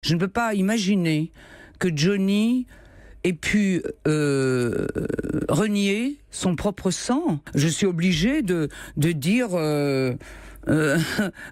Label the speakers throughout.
Speaker 1: Je ne peux pas imaginer que Johnny ait pu renier son propre sang. Je suis obligée de dire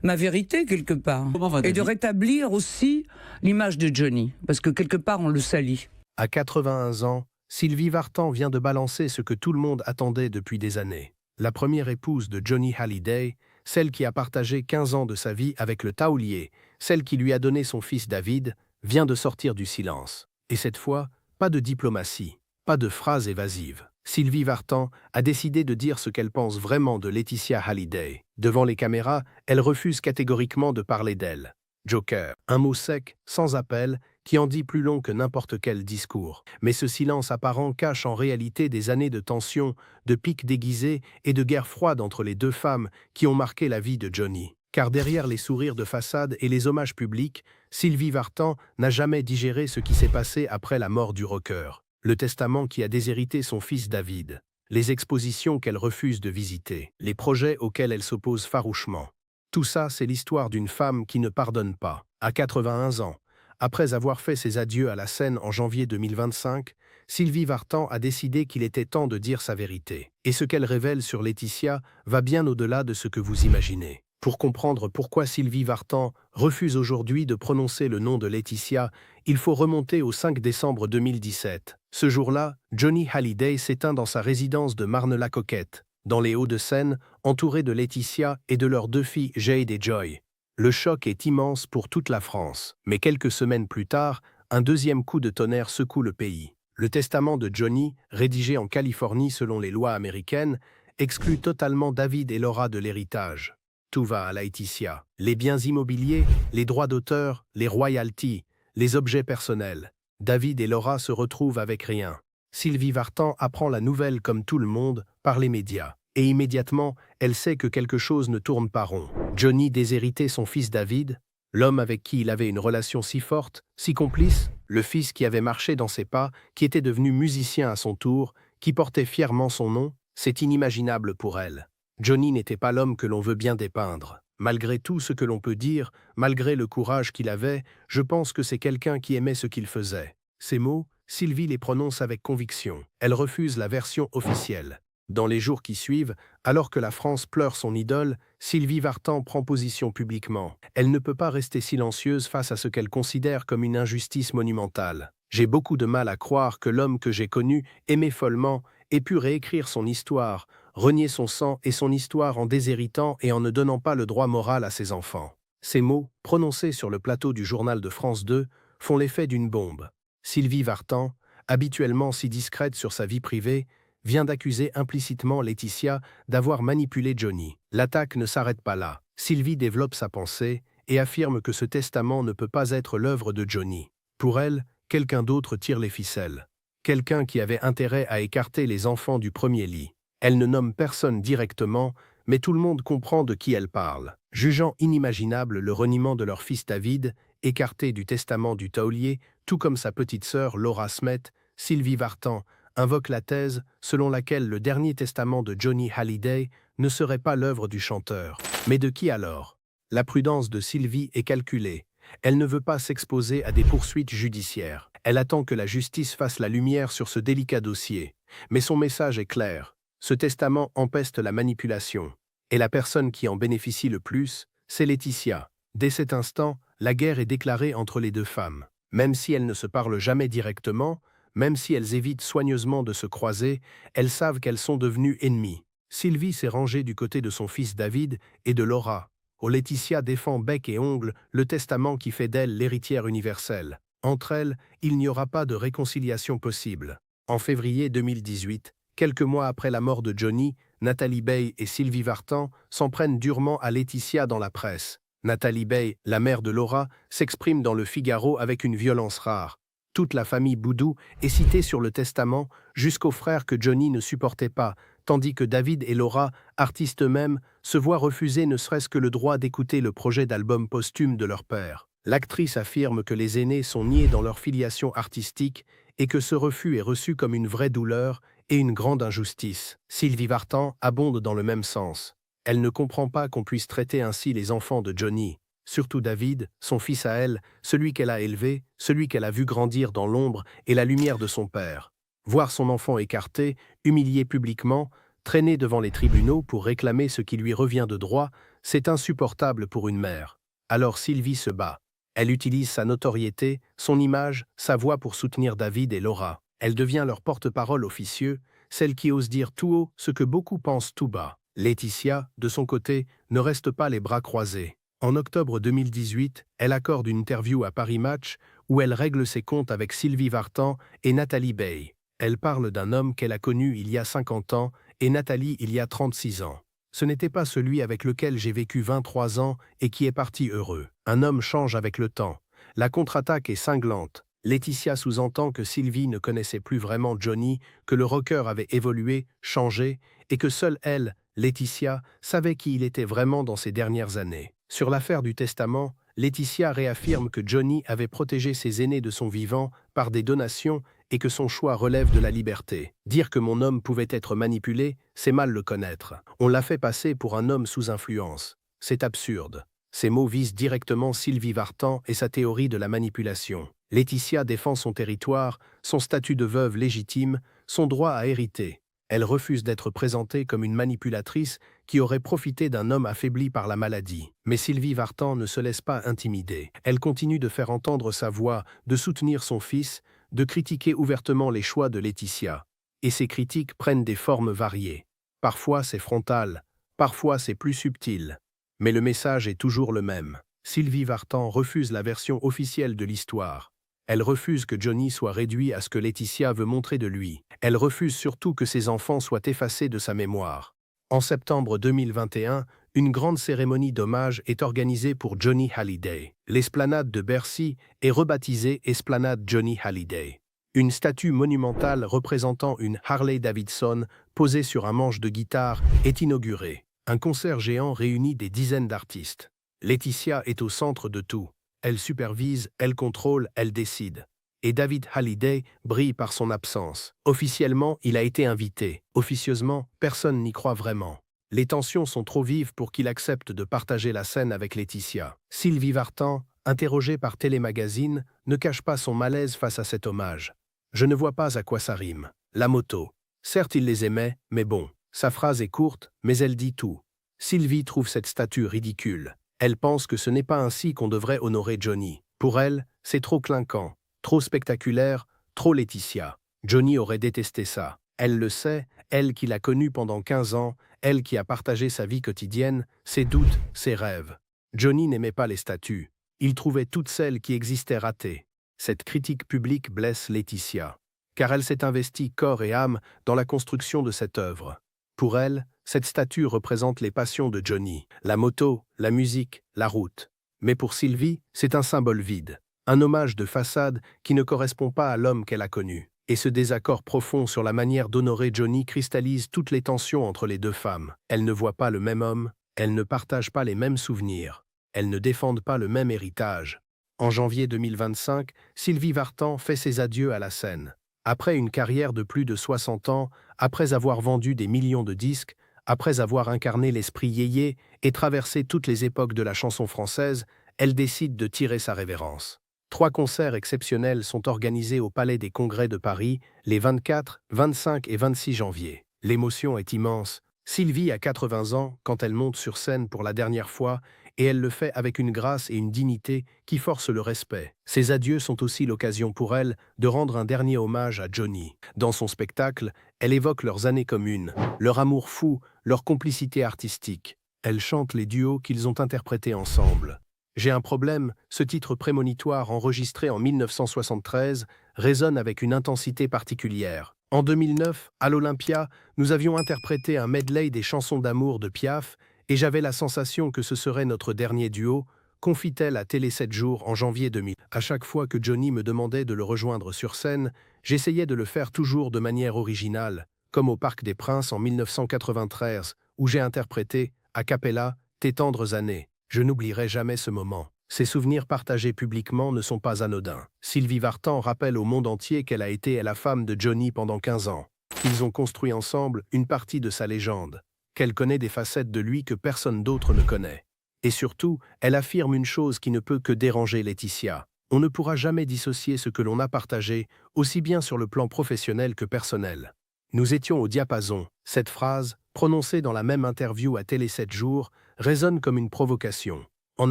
Speaker 1: ma vérité quelque part. Et de rétablir aussi l'image de Johnny, parce que quelque part on le salit.
Speaker 2: À 81 ans, Sylvie Vartan vient de balancer ce que tout le monde attendait depuis des années. La première épouse de Johnny Hallyday, celle qui a partagé 15 ans de sa vie avec le taulier, celle qui lui a donné son fils David, vient de sortir du silence. Et cette fois, pas de diplomatie, pas de phrases évasives. Sylvie Vartan a décidé de dire ce qu'elle pense vraiment de Laetitia Hallyday. Devant les caméras, elle refuse catégoriquement de parler d'elle. Joker, un mot sec, sans appel, qui en dit plus long que n'importe quel discours. Mais ce silence apparent cache en réalité des années de tension, de piques déguisés et de guerre froide entre les deux femmes qui ont marqué la vie de Johnny. Car derrière les sourires de façade et les hommages publics, Sylvie Vartan n'a jamais digéré ce qui s'est passé après la mort du rocker. Le testament qui a déshérité son fils David. Les expositions qu'elle refuse de visiter. Les projets auxquels elle s'oppose farouchement. Tout ça, c'est l'histoire d'une femme qui ne pardonne pas. À 81 ans, après avoir fait ses adieux à la scène en janvier 2025, Sylvie Vartan a décidé qu'il était temps de dire sa vérité. Et ce qu'elle révèle sur Laetitia va bien au-delà de ce que vous imaginez. Pour comprendre pourquoi Sylvie Vartan refuse aujourd'hui de prononcer le nom de Laetitia, il faut remonter au 5 décembre 2017. Ce jour-là, Johnny Hallyday s'éteint dans sa résidence de Marne-la-Coquette, dans les Hauts-de-Seine, entouré de Laetitia et de leurs deux filles Jade et Joy. Le choc est immense pour toute la France. Mais quelques semaines plus tard, un deuxième coup de tonnerre secoue le pays. Le testament de Johnny, rédigé en Californie selon les lois américaines, exclut totalement David et Laura de l'héritage. Tout va à Laetitia. Les biens immobiliers, les droits d'auteur, les royalties, les objets personnels. David et Laura se retrouvent avec rien. Sylvie Vartan apprend la nouvelle comme tout le monde, par les médias. Et immédiatement, elle sait que quelque chose ne tourne pas rond. Johnny déshéritait son fils David, l'homme avec qui il avait une relation si forte, si complice, le fils qui avait marché dans ses pas, qui était devenu musicien à son tour, qui portait fièrement son nom, c'est inimaginable pour elle. Johnny n'était pas l'homme que l'on veut bien dépeindre. Malgré tout ce que l'on peut dire, malgré le courage qu'il avait, je pense que c'est quelqu'un qui aimait ce qu'il faisait. Ces mots, Sylvie les prononce avec conviction. Elle refuse la version officielle. Dans les jours qui suivent, alors que la France pleure son idole, Sylvie Vartan prend position publiquement. Elle ne peut pas rester silencieuse face à ce qu'elle considère comme une injustice monumentale. J'ai beaucoup de mal à croire que l'homme que j'ai connu, aimé follement, ait pu réécrire son histoire, renier son sang et son histoire en déshéritant et en ne donnant pas le droit moral à ses enfants. Ces mots, prononcés sur le plateau du journal de France 2, font l'effet d'une bombe. Sylvie Vartan, habituellement si discrète sur sa vie privée, vient d'accuser implicitement Laetitia d'avoir manipulé Johnny. L'attaque ne s'arrête pas là. Sylvie développe sa pensée et affirme que ce testament ne peut pas être l'œuvre de Johnny. Pour elle, quelqu'un d'autre tire les ficelles. Quelqu'un qui avait intérêt à écarter les enfants du premier lit. Elle ne nomme personne directement, mais tout le monde comprend de qui elle parle. Jugeant inimaginable le reniement de leur fils David, écarté du testament du taulier, tout comme sa petite sœur Laura Smet, Sylvie Vartan invoque la thèse selon laquelle le dernier testament de Johnny Hallyday ne serait pas l'œuvre du chanteur. Mais de qui alors? La prudence de Sylvie est calculée. Elle ne veut pas s'exposer à des poursuites judiciaires. Elle attend que la justice fasse la lumière sur ce délicat dossier. Mais son message est clair. Ce testament empeste la manipulation. Et la personne qui en bénéficie le plus, c'est Laetitia. Dès cet instant, la guerre est déclarée entre les deux femmes. Même si elles ne se parlent jamais directement, même si elles évitent soigneusement de se croiser, elles savent qu'elles sont devenues ennemies. Sylvie s'est rangée du côté de son fils David et de Laura. Laetitia défend bec et ongles le testament qui fait d'elle l'héritière universelle. Entre elles, il n'y aura pas de réconciliation possible. En février 2018, quelques mois après la mort de Johnny, Nathalie Baye et Sylvie Vartan s'en prennent durement à Laetitia dans la presse. Nathalie Baye, la mère de Laura, s'exprime dans le Figaro avec une violence rare. Toute la famille Boudou est citée sur le testament, jusqu'aux frères que Johnny ne supportait pas, tandis que David et Laura, artistes eux-mêmes, se voient refuser ne serait-ce que le droit d'écouter le projet d'album posthume de leur père. L'actrice affirme que les aînés sont niés dans leur filiation artistique et que ce refus est reçu comme une vraie douleur et une grande injustice. Sylvie Vartan abonde dans le même sens. Elle ne comprend pas qu'on puisse traiter ainsi les enfants de Johnny. surtout David, son fils à elle, celui qu'elle a élevé, celui qu'elle a vu grandir dans l'ombre et la lumière de son père. Voir son enfant écarté, humilié publiquement, traîné devant les tribunaux pour réclamer ce qui lui revient de droit, c'est insupportable pour une mère. Alors Sylvie se bat. Elle utilise sa notoriété, son image, sa voix pour soutenir David et Laura. Elle devient leur porte-parole officieux, celle qui ose dire tout haut ce que beaucoup pensent tout bas. Laetitia, de son côté, ne reste pas les bras croisés. En octobre 2018, elle accorde une interview à Paris Match où elle règle ses comptes avec Sylvie Vartan et Nathalie Baye. Elle parle d'un homme qu'elle a connu il y a 50 ans et Nathalie il y a 36 ans. Ce n'était pas celui avec lequel j'ai vécu 23 ans et qui est parti heureux. Un homme change avec le temps. La contre-attaque est cinglante. Laetitia sous-entend que Sylvie ne connaissait plus vraiment Johnny, que le rocker avait évolué, changé, et que seule elle, Laetitia, savait qui il était vraiment dans ces dernières années. Sur l'affaire du testament, Laetitia réaffirme que Johnny avait protégé ses aînés de son vivant par des donations et que son choix relève de la liberté. Dire que mon homme pouvait être manipulé, c'est mal le connaître. On l'a fait passer pour un homme sous influence. C'est absurde. Ces mots visent directement Sylvie Vartan et sa théorie de la manipulation. Laetitia défend son territoire, son statut de veuve légitime, son droit à hériter. Elle refuse d'être présentée comme une manipulatrice qui aurait profité d'un homme affaibli par la maladie. Mais Sylvie Vartan ne se laisse pas intimider. Elle continue de faire entendre sa voix, de soutenir son fils, de critiquer ouvertement les choix de Laetitia. Et ces critiques prennent des formes variées. Parfois c'est frontal, parfois c'est plus subtil. Mais le message est toujours le même. Sylvie Vartan refuse la version officielle de l'histoire. Elle refuse que Johnny soit réduit à ce que Laetitia veut montrer de lui. Elle refuse surtout que ses enfants soient effacés de sa mémoire. En septembre 2021, une grande cérémonie d'hommage est organisée pour Johnny Hallyday. L'esplanade de Bercy est rebaptisée Esplanade Johnny Hallyday. Une statue monumentale représentant une Harley-Davidson posée sur un manche de guitare est inaugurée. Un concert géant réunit des dizaines d'artistes. Laetitia est au centre de tout. Elle supervise, elle contrôle, elle décide. Et David Hallyday brille par son absence. Officiellement, il a été invité. Officieusement, personne n'y croit vraiment. Les tensions sont trop vives pour qu'il accepte de partager la scène avec Laetitia. Sylvie Vartan, interrogée par Télémagazine, ne cache pas son malaise face à cet hommage. « Je ne vois pas à quoi ça rime. La moto. Certes, il les aimait, mais bon. Sa phrase est courte, mais elle dit tout. » Sylvie trouve cette statue ridicule. Elle pense que ce n'est pas ainsi qu'on devrait honorer Johnny. Pour elle, c'est trop clinquant, trop spectaculaire, trop Laetitia. Johnny aurait détesté ça. Elle le sait, elle qui l'a connu pendant 15 ans, elle qui a partagé sa vie quotidienne, ses doutes, ses rêves. Johnny n'aimait pas les statues. Il trouvait toutes celles qui existaient ratées. Cette critique publique blesse Laetitia, car elle s'est investie corps et âme dans la construction de cette œuvre. Pour elle, cette statue représente les passions de Johnny, la moto, la musique, la route. Mais pour Sylvie, c'est un symbole vide, un hommage de façade qui ne correspond pas à l'homme qu'elle a connu. Et ce désaccord profond sur la manière d'honorer Johnny cristallise toutes les tensions entre les deux femmes. Elles ne voient pas le même homme, elles ne partagent pas les mêmes souvenirs, elles ne défendent pas le même héritage. En janvier 2025, Sylvie Vartan fait ses adieux à la scène. Après une carrière de plus de 60 ans, après avoir vendu des millions de disques, après avoir incarné l'esprit yéyé et traversé toutes les époques de la chanson française, elle décide de tirer sa révérence. 3 concerts exceptionnels sont organisés au Palais des Congrès de Paris les 24, 25 et 26 janvier. L'émotion est immense. Sylvie a 80 ans quand elle monte sur scène pour la dernière fois et elle le fait avec une grâce et une dignité qui forcent le respect. Ces adieux sont aussi l'occasion pour elle de rendre un dernier hommage à Johnny. Dans son spectacle, elle évoque leurs années communes, leur amour fou, leur complicité artistique. Elle chante les duos qu'ils ont interprétés ensemble. J'ai un problème, ce titre prémonitoire enregistré en 1973 résonne avec une intensité particulière. En 2009, à l'Olympia, nous avions interprété un medley des chansons d'amour de Piaf et j'avais la sensation que ce serait notre dernier duo, confie-t-elle à Télé 7 jours en janvier 2000. À chaque fois que Johnny me demandait de le rejoindre sur scène, j'essayais de le faire toujours de manière originale, comme au Parc des Princes en 1993, où j'ai interprété, a cappella, Tes tendres années. Je n'oublierai jamais ce moment. Ces souvenirs partagés publiquement ne sont pas anodins. Sylvie Vartan rappelle au monde entier qu'elle a été la femme de Johnny pendant 15 ans. Qu'ils ont construit ensemble une partie de sa légende. Qu'elle connaît des facettes de lui que personne d'autre ne connaît. Et surtout, elle affirme une chose qui ne peut que déranger Laetitia. On ne pourra jamais dissocier ce que l'on a partagé, aussi bien sur le plan professionnel que personnel. Nous étions au diapason. Cette phrase, prononcée dans la même interview à Télé 7 jours, résonne comme une provocation. En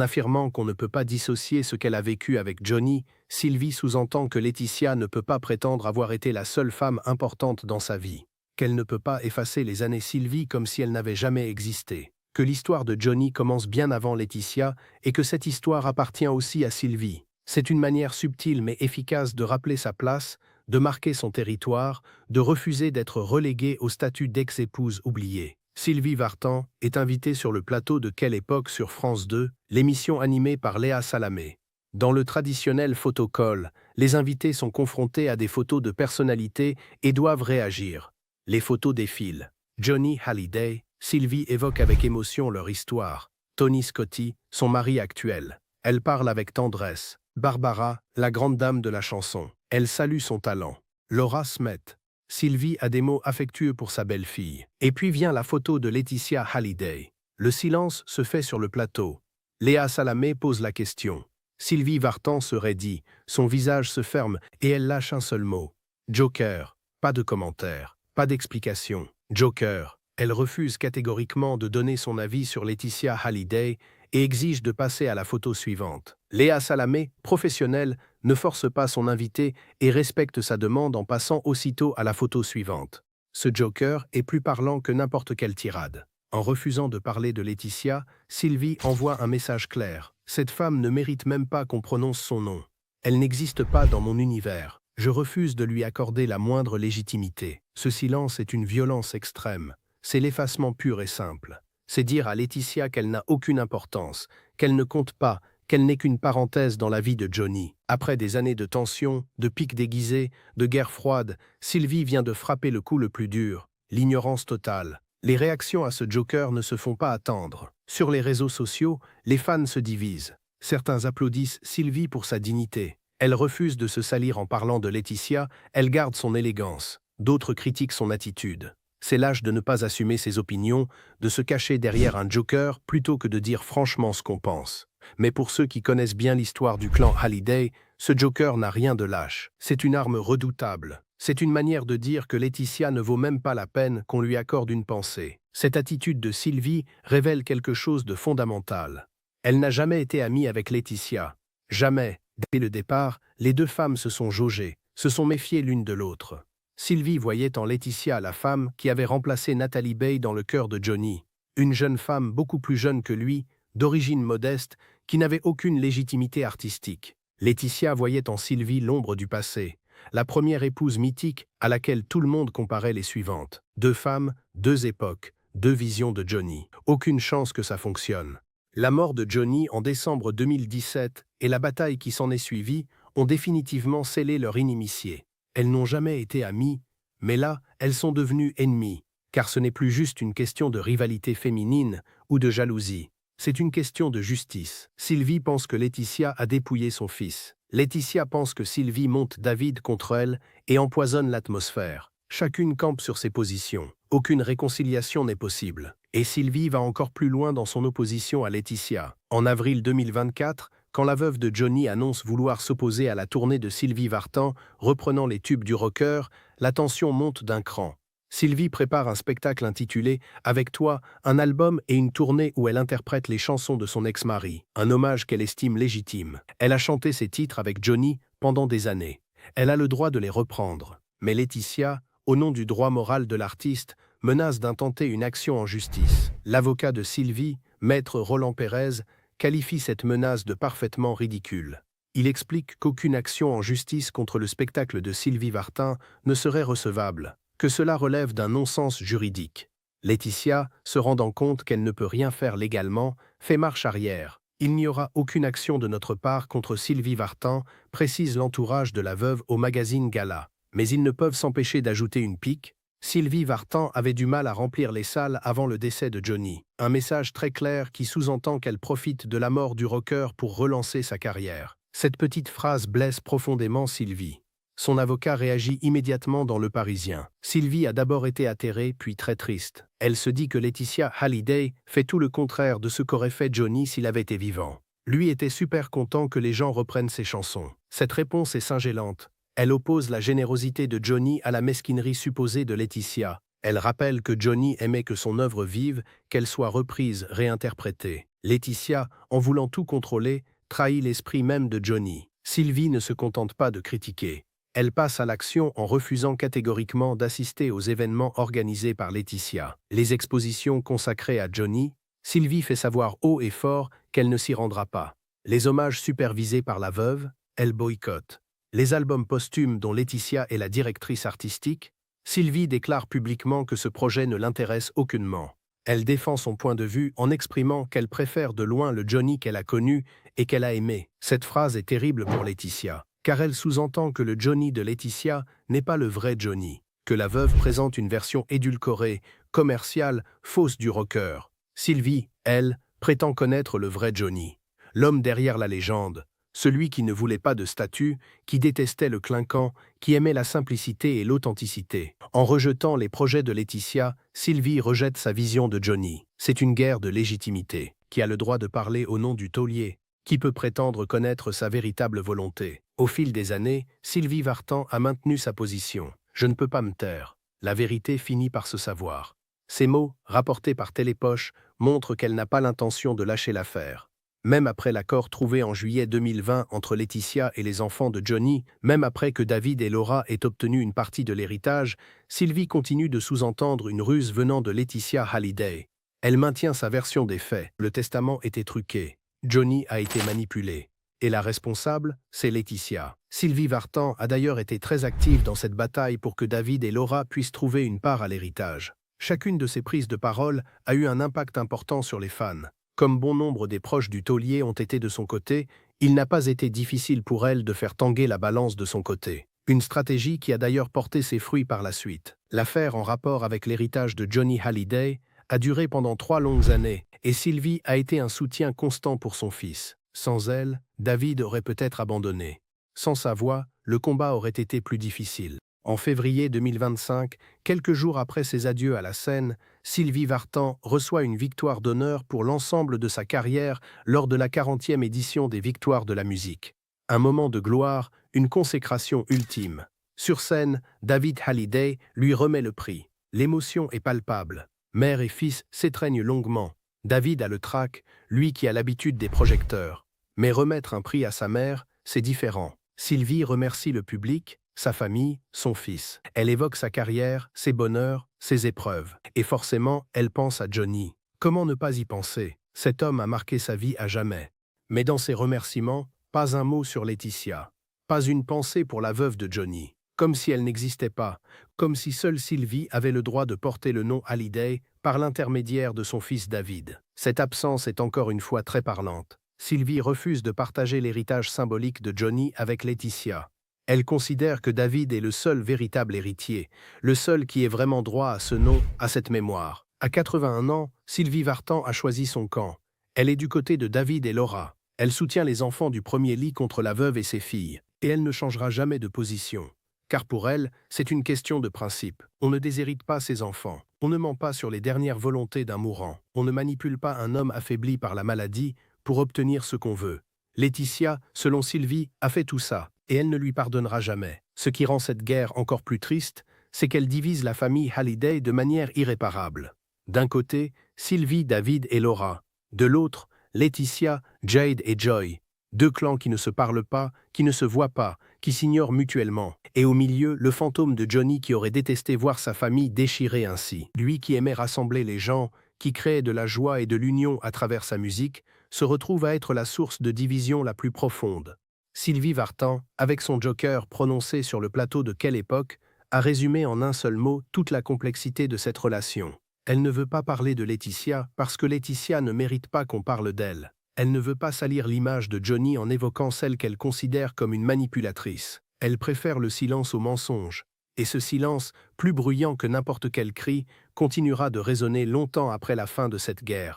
Speaker 2: affirmant qu'on ne peut pas dissocier ce qu'elle a vécu avec Johnny, Sylvie sous-entend que Laetitia ne peut pas prétendre avoir été la seule femme importante dans sa vie. Qu'elle ne peut pas effacer les années Sylvie comme si elles n'avaient jamais existé. Que l'histoire de Johnny commence bien avant Laetitia et que cette histoire appartient aussi à Sylvie. C'est une manière subtile mais efficace de rappeler sa place, de marquer son territoire, de refuser d'être reléguée au statut d'ex-épouse oubliée. Sylvie Vartan est invitée sur le plateau de Quelle époque sur France 2, l'émission animée par Léa Salamé. Dans le traditionnel photocall, les invités sont confrontés à des photos de personnalités et doivent réagir. Les photos défilent. Johnny Hallyday, Sylvie évoque avec émotion leur histoire. Tony Scotti, son mari actuel. Elle parle avec tendresse. Barbara, la grande dame de la chanson. Elle salue son talent. Laura Smet. Sylvie a des mots affectueux pour sa belle-fille. Et puis vient la photo de Laetitia Hallyday. Le silence se fait sur le plateau. Léa Salamé pose la question. Sylvie Vartan se raidit, son visage se ferme et elle lâche un seul mot. Joker. Pas de commentaire, pas d'explication. Joker. Elle refuse catégoriquement de donner son avis sur Laetitia Hallyday et exige de passer à la photo suivante. Léa Salamé, professionnelle, ne force pas son invité et respecte sa demande en passant aussitôt à la photo suivante. Ce Joker est plus parlant que n'importe quelle tirade. En refusant de parler de Laetitia, Sylvie envoie un message clair. Cette femme ne mérite même pas qu'on prononce son nom. Elle n'existe pas dans mon univers. Je refuse de lui accorder la moindre légitimité. Ce silence est une violence extrême. C'est l'effacement pur et simple. C'est dire à Laetitia qu'elle n'a aucune importance, qu'elle ne compte pas, qu'elle n'est qu'une parenthèse dans la vie de Johnny. Après des années de tension, de piques déguisées, de guerre froide, Sylvie vient de frapper le coup le plus dur, l'ignorance totale. Les réactions à ce Joker ne se font pas attendre. Sur les réseaux sociaux, les fans se divisent. Certains applaudissent Sylvie pour sa dignité. Elle refuse de se salir en parlant de Laetitia, elle garde son élégance. D'autres critiquent son attitude. C'est l'âge de ne pas assumer ses opinions, de se cacher derrière un Joker plutôt que de dire franchement ce qu'on pense. Mais pour ceux qui connaissent bien l'histoire du clan Hallyday, ce Joker n'a rien de lâche. C'est une arme redoutable. C'est une manière de dire que Laetitia ne vaut même pas la peine qu'on lui accorde une pensée. Cette attitude de Sylvie révèle quelque chose de fondamental. Elle n'a jamais été amie avec Laetitia. Jamais. Dès le départ, les deux femmes se sont jaugées, se sont méfiées l'une de l'autre. Sylvie voyait en Laetitia la femme qui avait remplacé Natalie Bay dans le cœur de Johnny. Une jeune femme beaucoup plus jeune que lui, d'origine modeste, qui n'avait aucune légitimité artistique. Laetitia voyait en Sylvie l'ombre du passé, la première épouse mythique à laquelle tout le monde comparait les suivantes. Deux femmes, deux époques, deux visions de Johnny. Aucune chance que ça fonctionne. La mort de Johnny en décembre 2017 et la bataille qui s'en est suivie ont définitivement scellé leur inimitié. Elles n'ont jamais été amies, mais là, elles sont devenues ennemies, car ce n'est plus juste une question de rivalité féminine ou de jalousie. C'est une question de justice. Sylvie pense que Laetitia a dépouillé son fils. Laetitia pense que Sylvie monte David contre elle et empoisonne l'atmosphère. Chacune campe sur ses positions. Aucune réconciliation n'est possible. Et Sylvie va encore plus loin dans son opposition à Laetitia. En avril 2024, quand la veuve de Johnny annonce vouloir s'opposer à la tournée de Sylvie Vartan, reprenant les tubes du rocker, la tension monte d'un cran. Sylvie prépare un spectacle intitulé « Avec toi », un album et une tournée où elle interprète les chansons de son ex-mari, un hommage qu'elle estime légitime. Elle a chanté ses titres avec Johnny pendant des années. Elle a le droit de les reprendre. Mais Laetitia, au nom du droit moral de l'artiste, menace d'intenter une action en justice. L'avocat de Sylvie, maître Roland Pérez, qualifie cette menace de parfaitement ridicule. Il explique qu'aucune action en justice contre le spectacle de Sylvie Vartan ne serait recevable, que cela relève d'un non-sens juridique. Laetitia, se rendant compte qu'elle ne peut rien faire légalement, fait marche arrière. Il n'y aura aucune action de notre part contre Sylvie Vartan, précise l'entourage de la veuve au magazine Gala. Mais ils ne peuvent s'empêcher d'ajouter une pique. Sylvie Vartan avait du mal à remplir les salles avant le décès de Johnny. Un message très clair qui sous-entend qu'elle profite de la mort du rocker pour relancer sa carrière. Cette petite phrase blesse profondément Sylvie. Son avocat réagit immédiatement dans Le Parisien. Sylvie a d'abord été atterrée, puis très triste. Elle se dit que Laetitia Hallyday fait tout le contraire de ce qu'aurait fait Johnny s'il avait été vivant. Lui était super content que les gens reprennent ses chansons. Cette réponse est cingélante. Elle oppose la générosité de Johnny à la mesquinerie supposée de Laetitia. Elle rappelle que Johnny aimait que son œuvre vive, qu'elle soit reprise, réinterprétée. Laetitia, en voulant tout contrôler, trahit l'esprit même de Johnny. Sylvie ne se contente pas de critiquer. Elle passe à l'action en refusant catégoriquement d'assister aux événements organisés par Laetitia. Les expositions consacrées à Johnny, Sylvie fait savoir haut et fort qu'elle ne s'y rendra pas. Les hommages supervisés par la veuve, elle boycotte. Les albums posthumes dont Laetitia est la directrice artistique, Sylvie déclare publiquement que ce projet ne l'intéresse aucunement. Elle défend son point de vue en exprimant qu'elle préfère de loin le Johnny qu'elle a connu et qu'elle a aimé. Cette phrase est terrible pour Laetitia, car elle sous-entend que le Johnny de Laetitia n'est pas le vrai Johnny, que la veuve présente une version édulcorée, commerciale, fausse du rocker. Sylvie, elle, prétend connaître le vrai Johnny, l'homme derrière la légende, celui qui ne voulait pas de statut, qui détestait le clinquant, qui aimait la simplicité et l'authenticité. En rejetant les projets de Laetitia, Sylvie rejette sa vision de Johnny. C'est une guerre de légitimité. Qui a le droit de parler au nom du taulier? Qui peut prétendre connaître sa véritable volonté? Au fil des années, Sylvie Vartan a maintenu sa position. Je ne peux pas me taire. La vérité finit par se savoir. Ces mots, rapportés par Télépoche, montrent qu'elle n'a pas l'intention de lâcher l'affaire. Même après l'accord trouvé en juillet 2020 entre Laetitia et les enfants de Johnny, même après que David et Laura aient obtenu une partie de l'héritage, Sylvie continue de sous-entendre une ruse venant de Laetitia Hallyday. Elle maintient sa version des faits. Le testament était truqué. Johnny a été manipulé. Et la responsable, c'est Laetitia. Sylvie Vartan a d'ailleurs été très active dans cette bataille pour que David et Laura puissent trouver une part à l'héritage. Chacune de ses prises de parole a eu un impact important sur les fans. Comme bon nombre des proches du taulier ont été de son côté, il n'a pas été difficile pour elle de faire tanguer la balance de son côté. Une stratégie qui a d'ailleurs porté ses fruits par la suite. L'affaire en rapport avec l'héritage de Johnny Hallyday a duré pendant 3 longues années, et Sylvie a été un soutien constant pour son fils. Sans elle, David aurait peut-être abandonné. Sans sa voix, le combat aurait été plus difficile. En février 2025, quelques jours après ses adieux à la scène, Sylvie Vartan reçoit une victoire d'honneur pour l'ensemble de sa carrière lors de la 40e édition des Victoires de la musique. Un moment de gloire, une consécration ultime. Sur scène, David Hallyday lui remet le prix. L'émotion est palpable. Mère et fils s'étreignent longuement. David a le trac, lui qui a l'habitude des projecteurs. Mais remettre un prix à sa mère, c'est différent. Sylvie remercie le public, sa famille, son fils. Elle évoque sa carrière, ses bonheurs, ses épreuves. Et forcément, elle pense à Johnny. Comment ne pas y penser? Cet homme a marqué sa vie à jamais. Mais dans ses remerciements, pas un mot sur Laetitia. Pas une pensée pour la veuve de Johnny. Comme si elle n'existait pas. Comme si seule Sylvie avait le droit de porter le nom Hallyday par l'intermédiaire de son fils David. Cette absence est encore une fois très parlante. Sylvie refuse de partager l'héritage symbolique de Johnny avec Laetitia. Elle considère que David est le seul véritable héritier, le seul qui ait vraiment droit à ce nom, à cette mémoire. À 81 ans, Sylvie Vartan a choisi son camp. Elle est du côté de David et Laura. Elle soutient les enfants du premier lit contre la veuve et ses filles. Et elle ne changera jamais de position. Car pour elle, c'est une question de principe. On ne déshérite pas ses enfants. On ne ment pas sur les dernières volontés d'un mourant. On ne manipule pas un homme affaibli par la maladie pour obtenir ce qu'on veut. Laetitia, selon Sylvie, a fait tout ça. Et elle ne lui pardonnera jamais. Ce qui rend cette guerre encore plus triste, c'est qu'elle divise la famille Hallyday de manière irréparable. D'un côté, Sylvie, David et Laura. De l'autre, Laetitia, Jade et Joy. 2 clans qui ne se parlent pas, qui ne se voient pas, qui s'ignorent mutuellement. Et au milieu, le fantôme de Johnny qui aurait détesté voir sa famille déchirée ainsi. Lui qui aimait rassembler les gens, qui créait de la joie et de l'union à travers sa musique, se retrouve à être la source de division la plus profonde. Sylvie Vartan, avec son joker prononcé sur le plateau de Quelle époque, a résumé en un seul mot toute la complexité de cette relation. Elle ne veut pas parler de Laetitia parce que Laetitia ne mérite pas qu'on parle d'elle. Elle ne veut pas salir l'image de Johnny en évoquant celle qu'elle considère comme une manipulatrice. Elle préfère le silence au mensonge. Et ce silence, plus bruyant que n'importe quel cri, continuera de résonner longtemps après la fin de cette guerre.